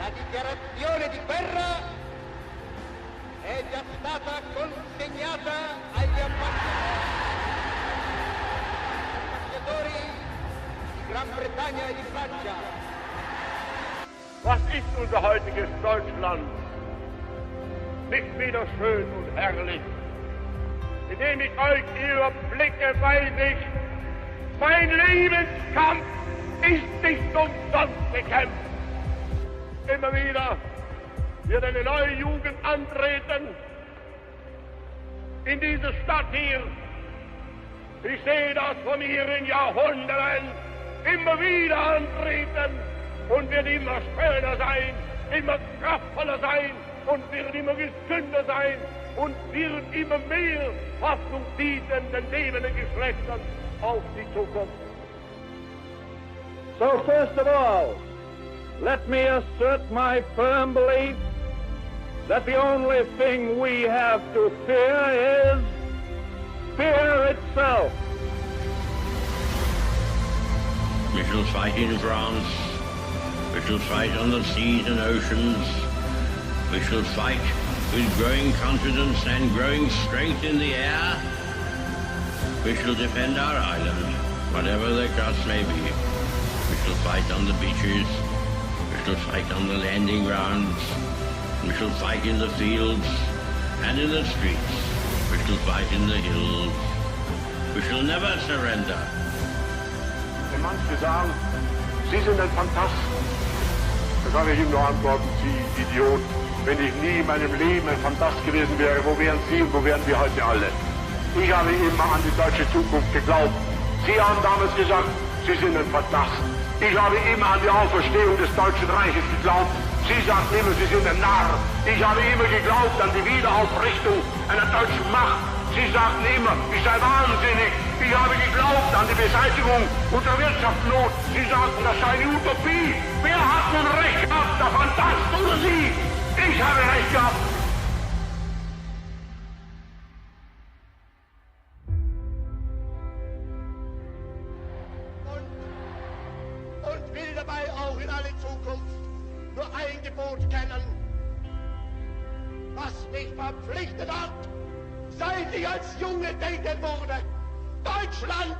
La dichiarazione di guerra è già stata consegnata agli ambasciatori di Gran Bretagna e di Francia. Was ist unser heutiges Deutschland? Nicht wieder schön und herrlich. Indem ich euch überblicke, weiß ich, mein Lebenskampf ist nicht umsonst gekämpft. Immer wieder wird eine neue Jugend antreten in diese Stadt hier. Ich sehe das von hier in Jahrhunderten immer wieder antreten und wird immer schöner sein, immer kraftvoller sein und wird immer gesünder sein und wird immer mehr Hoffnung bieten den lebenden Geschlechtern auf die Zukunft. So first of all, let me assert my firm belief that the only thing we have to fear is fear itself. We shall fight in France. We shall fight on the seas and oceans. We shall fight with growing confidence and growing strength in the air. We shall defend our island, whatever the cost may be. We shall fight on the beaches. We shall fight on the landing grounds. We shall fight in the fields and in the streets. We shall fight in the hills. We shall never surrender. Wenn manche sagen, Sie sind ein Phantast, da kann ich ihm nur antworten, Sie Idiot. Wenn ich nie in meinem Leben ein Phantast gewesen wäre, wo wären Sie und wo wären wir heute alle? Ich habe immer an die deutsche Zukunft geglaubt. Sie haben damals gesagt, Sie sind ein Phantast. Ich habe immer an die Auferstehung des Deutschen Reiches geglaubt. Sie sagten immer, Sie sind ein Narr. Ich habe immer geglaubt an die Wiederaufrichtung einer deutschen Macht. Sie sagten immer, ich sei wahnsinnig. Ich habe geglaubt an die Beseitigung unserer Wirtschaftsnot. Sie sagten, das sei eine Utopie. Wer hat nun recht gehabt, der Phantast oder Sie? Ich habe recht gehabt. Und will dabei auch in alle Zukunft nur ein Gebot kennen. Was mich verpflichtet hat, seit ich als Junge denken wurde. Deutschland